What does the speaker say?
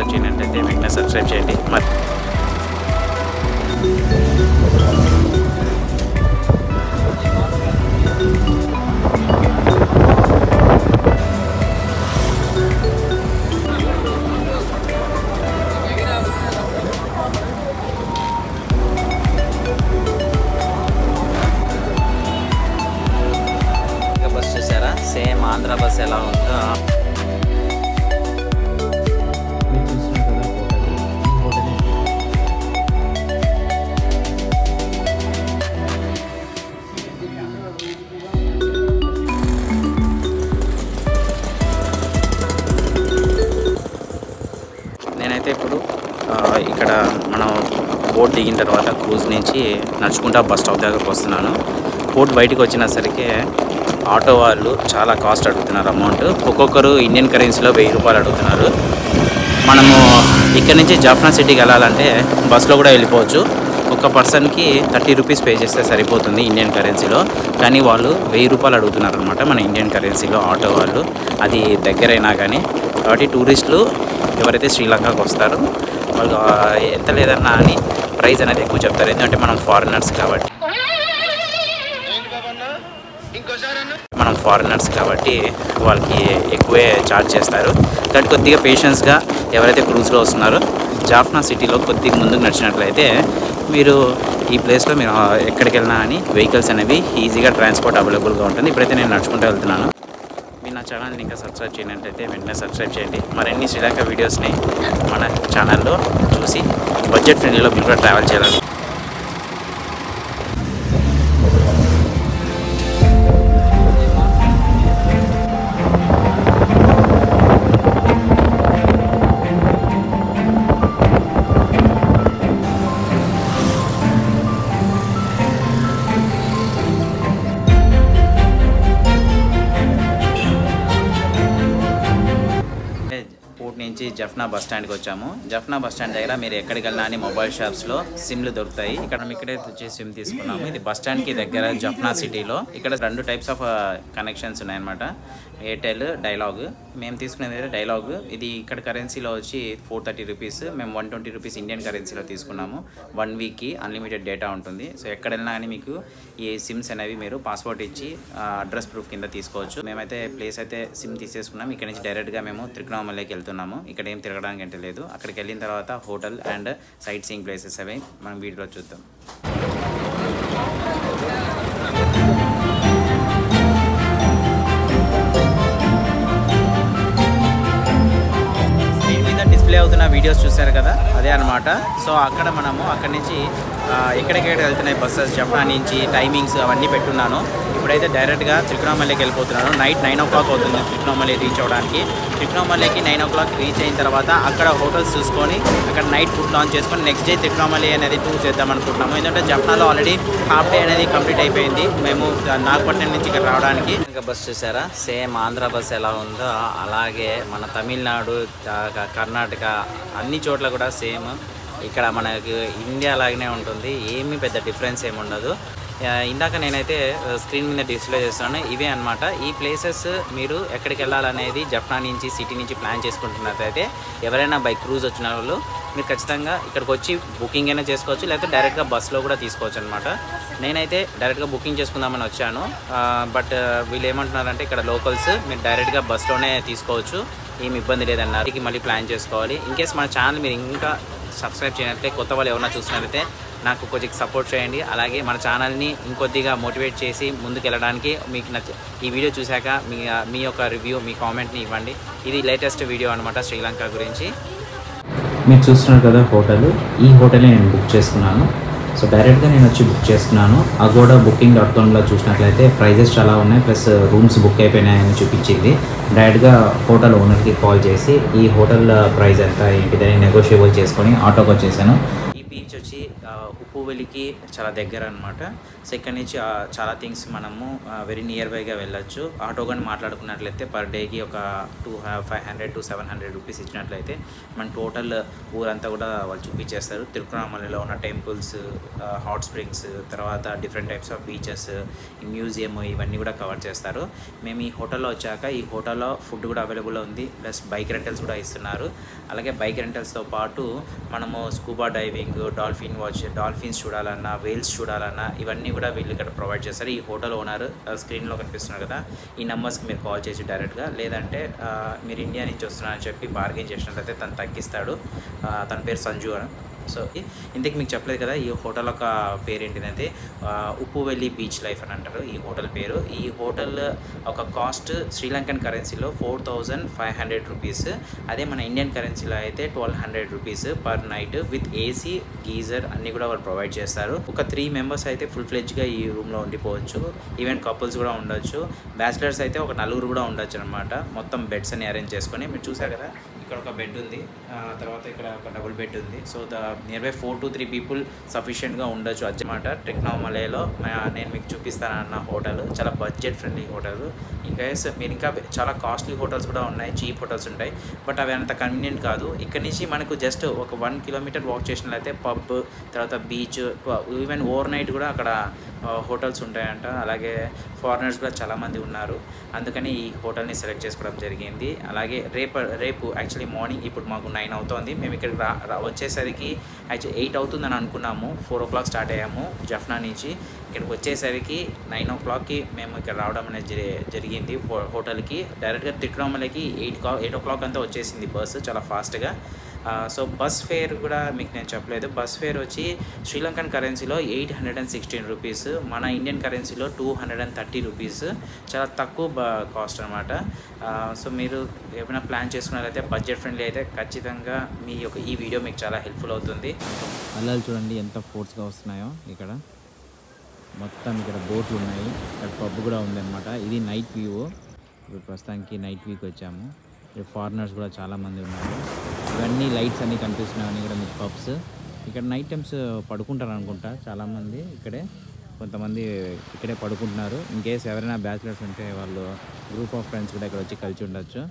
Subscribe చేయనట్లయితే వెంటనే subscribe చేయండి. మరి బస్ చూసారా, సేమ్ ఆంధ్ర బస్ ఎలా ఉందో నేనైతే ఇప్పుడు ఇక్కడ మనం బోట్ దిగిన తర్వాత క్రూజ్ నుంచి నడుచుకుంటా బస్ స్టాప్ దగ్గరకు వస్తున్నాను. బోట్ బయటకు వచ్చినసరికి ఆటో వాళ్ళు చాలా కాస్ట్ అడుగుతున్నారు. అమౌంట్ ఒక్కొక్కరు ఇండియన్ కరెన్సీలో 1000 రూపాయలు అడుగుతున్నారు. మనము ఇక్కడ నుంచి జాఫ్నా సిటీకి వెళ్ళాలంటే బస్సులో కూడా వెళ్ళిపోవచ్చు. ఒక పర్సన్కి 30 రూపీస్ పే చేస్తే సరిపోతుంది ఇండియన్ కరెన్సీలో. కానీ వాళ్ళు 1000 రూపాయలు అడుగుతున్నారు అనమాట మన ఇండియన్ కరెన్సీలో ఆటో వాళ్ళు. అది దగ్గరైనా కానీ. కాబట్టి టూరిస్టులు ఎవరైతే శ్రీలంకకు వస్తారో వాళ్ళు ఎంత లేదన్నా అని ప్రైస్ అనేది ఎక్కువ చెప్తారు. ఎందుకంటే మనం ఫారినర్స్ కాబట్టి వాళ్ళకి ఎక్కువే ఛార్జ్ చేస్తారు. కానీ కొద్దిగా పేషెన్స్గా ఎవరైతే క్రూజ్లో వస్తున్నారో జాఫ్నా సిటీలో కొద్దిగా ముందుకు నడిచినట్లయితే మీరు ఈ ప్లేస్లో మీరు ఎక్కడికి వెళ్ళినా అని వెహికల్స్ అనేవి ఈజీగా ట్రాన్స్పోర్ట్ అవైలబుల్గా ఉంటుంది. ఇప్పుడైతే నేను నడుచుకుంటూ వెళ్తున్నాను. మీరు నా ఛానల్ని ఇంకా సబ్స్క్రైబ్ చేయనట్లయితే వెంటనే సబ్స్క్రైబ్ చేయండి. మరిన్ని శ్రీలంక వీడియోస్ని మన ఛానల్లో చూసి బడ్జెట్ ఫ్రెండ్లీలో మీరు కూడా ట్రావెల్ చేయాలి. నుంచి జఫ్నా బస్ స్టాండ్కి వచ్చాము. జఫ్నా బస్ స్టాండ్ దగ్గర మీరు ఎక్కడికి వెళ్ళినా అని మొబైల్ షాప్స్లో సిమ్లు దొరుకుతాయి. ఇక్కడ మేము ఇక్కడే వచ్చి సిమ్ తీసుకున్నాము. ఇది బస్ స్టాండ్కి దగ్గర జఫ్నా సిటీలో. ఇక్కడ 2 టైప్స్ ఆఫ్ కనెక్షన్స్ ఉన్నాయన్నమాట, ఎయిర్టెల్, డైలాగ్. మేము తీసుకునేది అయితే డైలాగ్. ఇది ఇక్కడ కరెన్సీలో వచ్చి 430 రూపీస్. మేము 120 రూపీస్ ఇండియన్ కరెన్సీలో తీసుకున్నాము. 1 వీక్కి అన్లిమిటెడ్ డేటా ఉంటుంది. సో ఎక్కడ వెళ్ళినా అని మీకు ఈ సిమ్స్ అనేవి మీరు పాస్పోర్ట్ ఇచ్చి అడ్రస్ ప్రూఫ్ కింద తీసుకోవచ్చు. మేమైతే ప్లేస్ అయితే సిమ్ తీసేసుకున్నాం. ఇక్కడ నుంచి డైరెక్ట్గా మేము త్రికోణమల్లికి వెళ్తున్నాము. ఇక్కడ ఏం తిరగడానికి అంటే లేదు. అక్కడికి వెళ్ళిన తర్వాత hotel and sight seeing places అవి మనం వీడియోలో చూద్దాం. స్క్రీన్ మీద డిస్ప్లే అవుతున్న వీడియోస్ చూసారు కదా, అదే అనమాట. సో అక్కడ మనము అక్కడి నుంచి ఎక్కడికెక్కడ వెళ్తున్నాయి బస్సెస్, జఫ్నా నుంచి టైమింగ్స్ అవన్నీ పెట్టున్నాను. ఇప్పుడైతే డైరెక్ట్గా త్రికోణమల్లికి వెళ్ళిపోతున్నాను. నైట్ 9 o'clock అవుతుంది త్రికోణమల్లి రీచ్ అవ్వడానికి. త్రికోణమల్లికి 9 o'clock రీచ్ అయిన తర్వాత అక్కడ హోటల్స్ చూసుకొని అక్కడ నైట్ ఫుడ్ లాంచ్ చేసుకొని నెక్స్ట్ డే త్రికోణమల్లి అనేది టూర్ చేద్దాం అనుకుంటున్నాము. ఎందుకంటే జఫ్నాలో ఆల్రెడీ హాఫ్ డే అనేది కంప్లీట్ అయిపోయింది మేము నాగపట్నం నుంచి ఇక్కడ రావడానికి. ఇంకా బస్ చూసారా, సేమ్ ఆంధ్ర బస్ ఎలా ఉందో అలాగే మన తమిళనాడు, కర్ణాటక అన్ని చోట్ల కూడా సేమ్ ఇక్కడ మనకు ఇండియా లాగానే ఉంటుంది. ఏమీ పెద్ద డిఫరెన్స్ ఏమి ఉండదు. ఇందాక నేనైతే స్క్రీన్ మీద డిస్ప్లే చేస్తున్నాను. ఇవే అనమాట ఈ ప్లేసెస్. మీరు ఎక్కడికి వెళ్ళాలనేది జఫ్నా నుంచి సిటీ నుంచి ప్లాన్ చేసుకుంటున్నట్లయితే ఎవరైనా బై క్రూజ్ వచ్చిన వాళ్ళు మీరు ఖచ్చితంగా ఇక్కడికి వచ్చి బుకింగ్ అయినా చేసుకోవచ్చు, లేకపోతే డైరెక్ట్గా బస్సులో కూడా తీసుకోవచ్చు అనమాట. నేనైతే డైరెక్ట్గా బుకింగ్ చేసుకుందామని వచ్చాను. బట్ వీళ్ళు ఏమంటున్నారంటే ఇక్కడ లోకల్స్ మీరు డైరెక్ట్గా బస్సులోనే తీసుకోవచ్చు, ఏమి ఇబ్బంది లేదన్నారు. మళ్ళీ ప్లాన్ చేసుకోవాలి. ఇన్కేస్ మన ఛానల్ మీరు ఇంకా సబ్స్క్రైబ్ చేయనట్లయితే కొత్త వాళ్ళు ఎవరైనా చూసినట్లయితే నాకు కొంచెం సపోర్ట్ చేయండి. అలాగే మన ఛానల్ని ఇంకొద్దిగా మోటివేట్ చేసి ముందుకు వెళ్ళడానికి మీకు ఈ వీడియో చూశాక మీ యొక్క రివ్యూ, మీ కామెంట్ని ఇవ్వండి. ఇది లేటెస్ట్ వీడియో అనమాట శ్రీలంక గురించి. మీరు చూస్తున్నారు కదా హోటల్, ఈ హోటల్ని నేను బుక్ చేసుకున్నాను. సో డైరెక్ట్గా నేను వచ్చి బుక్ చేసుకున్నాను. అగోడా booking.comలో చూసినట్లయితే ప్రైజెస్ చాలా ఉన్నాయి, ప్లస్ రూమ్స్ బుక్ అయిపోయినాయని చూపించింది. డైరెక్ట్గా హోటల్ ఓనర్కి కాల్ చేసి ఈ హోటల్ ప్రైస్ ఎంత ఏంటిదని నెగోషియబుల్ చేసుకొని ఆటోకి వచ్చేసాను. ఈ బీచ్ వచ్చి ఉప్పువెల్లికి చాలా దగ్గర అనమాట. సో ఇక్కడ నుంచి చాలా థింగ్స్ మనము వెరీ నియర్ బైగా వెళ్ళొచ్చు. ఆటో కానీ మాట్లాడుకున్నట్లయితే పర్ డేకి ఒక 500 to 700 రూపీస్ ఇచ్చినట్లయితే మన టోటల్ ఊరంతా కూడా వాళ్ళు చూపించేస్తారు. తిరుకురామల్లిలో ఉన్న టెంపుల్స్, హాట్ స్ప్రింగ్స్, తర్వాత different types of beaches, museum, ఇవన్నీ కూడా కవర్ చేస్తారు. మేము ఈ హోటల్లో వచ్చాక ఈ హోటల్లో ఫుడ్ కూడా అవైలబుల్ ఉంది, ప్లస్ బైక్ రెంటల్స్ కూడా ఇస్తున్నారు. అలాగే బైక్ రెంటల్స్తో పాటు మనము స్కూబా డైవింగ్, డాల్ఫిన్స్ చూడాలన్నా, వేల్స్ చూడాలన్నా ఇవన్నీ కూడా వీళ్ళు ఇక్కడ ప్రొవైడ్ చేస్తారు. ఈ హోటల్ ఓనర్ స్క్రీన్లో కనిపిస్తున్నారు కదా, ఈ నెంబర్స్కి మీరు కాల్ చేసి డైరెక్ట్గా, లేదంటే మీరు ఇండియా నుంచి వస్తున్నారని చెప్పి బార్గెన్ చేసినట్లయితే తను తగ్గిస్తాడు. తన పేరు సంజు అని. సో ఇంతకు మీకు చెప్పలేదు కదా ఈ హోటల్ యొక్క పేరు ఏంటిదంటే ఉప్పువెల్లి బీచ్ లైఫ్ అని అంటారు ఈ హోటల్ పేరు. ఈ హోటల్ ఒక కాస్ట్ శ్రీలంకన్ కరెన్సీలో 4500 రూపీస్, అదే మన ఇండియన్ కరెన్సీలో అయితే 1200 rupees per night, with AC, geyser అన్నీ కూడా వాళ్ళు ప్రొవైడ్ చేస్తారు. ఒక 3 మెంబర్స్ అయితే ఫుల్ ఫ్లెడ్జ్గా ఈ రూమ్లో ఉండిపోవచ్చు. ఈవెన్ కపుల్స్ కూడా ఉండొచ్చు, బ్యాచిలర్స్ అయితే ఒక 4 కూడా ఉండొచ్చు అనమాట. మొత్తం బెడ్స్ అని అరేంజ్ చేసుకొని మీరు చూసారు కదా, ఇక్కడ ఒక బెడ్ ఉంది, తర్వాత ఇక్కడ ఒక డబుల్ బెడ్ ఉంది. So near by 4 to 3 people సఫిషియెంట్గా ఉండొచ్చు అన్నమాట. ట్రికోనామలేలో నేను మీకు చూపిస్తానన్న హోటల్ చాలా బడ్జెట్ ఫ్రెండ్లీ హోటల్. ఇంకా మీరు ఇంకా చాలా కాస్ట్లీ హోటల్స్ కూడా ఉన్నాయి, చీప్ హోటల్స్ ఉంటాయి, బట్ అవి అంత కన్వీనియంట్ కాదు. ఇక్కడ నుంచి మనకు జస్ట్ ఒక 1 కిలోమీటర్ వాక్ చేసినట్లయితే పబ్, తర్వాత బీచ్, ఈవెన్ ఓవర్ నైట్ కూడా అక్కడ హోటల్స్ ఉంటాయంట. అలాగే ఫారినర్స్ కూడా చాలామంది ఉన్నారు, అందుకని ఈ హోటల్ని సెలెక్ట్ చేసుకోవడం జరిగింది. అలాగే రేపు యాక్చువల్లీ మార్నింగ్ ఇప్పుడు మాకు 9 అవుతుంది, మేము ఇక్కడికి వచ్చేసరికి యాక్చువల్లీ 8 అవుతుందని అనుకున్నాము. 4 o'clock స్టార్ట్ అయ్యాము జఫ్నా నుంచి. ఇక్కడికి వచ్చేసరికి 9 o'clockకి మేము ఇక్కడ రావడం అనేది జరిగింది హోటల్కి. డైరెక్ట్గా తిరుకురామలకి 8 o'clock అంతా వచ్చేసింది బస్సు చాలా ఫాస్ట్గా. సో బస్ ఫేర్ కూడా మీకు నేను చెప్పలేదు. బస్ ఫేర్ వచ్చి శ్రీలంకన్ కరెన్సీలో 816 రూపీస్, మన ఇండియన్ కరెన్సీలో 230 రూపీస్, చాలా తక్కువ కాస్ట్ అనమాట. సో మీరు ఏమైనా ప్లాన్ చేసుకున్నట్లయితే బడ్జెట్ ఫ్రెండ్లీ అయితే ఖచ్చితంగా ఈ వీడియో మీకు చాలా హెల్ప్ఫుల్ అవుతుంది. అల్లాలు చూడండి ఎంత ఫోర్స్గా వస్తున్నాయో. ఇక్కడ మొత్తం ఇక్కడ బోట్లు ఉన్నాయి, ఇక్కడ పబ్ కూడా ఉందన్నమాట. ఇది నైట్ వ్యూ. ఇప్పుడు ప్రస్తుతానికి నైట్ వ్యూకి వచ్చాము. ఇక్కడ ఫారినర్స్ కూడా చాలామంది ఉన్నారు. ఇవన్నీ లైట్స్ అన్నీ కనిపిస్తున్నాయి కూడా మీకు పబ్స్. ఇక్కడ నైట్ టైమ్స్ పడుకుంటారు అనుకుంటా చాలామంది ఇక్కడే, కొంతమంది ఇక్కడే పడుకుంటున్నారు. ఇన్ కేస్ ఎవరైనా బ్యాచిలర్స్ ఉంటే వాళ్ళు గ్రూప్ ఆఫ్ ఫ్రెండ్స్ కూడా ఇక్కడ వచ్చి కలిసి ఉండొచ్చు.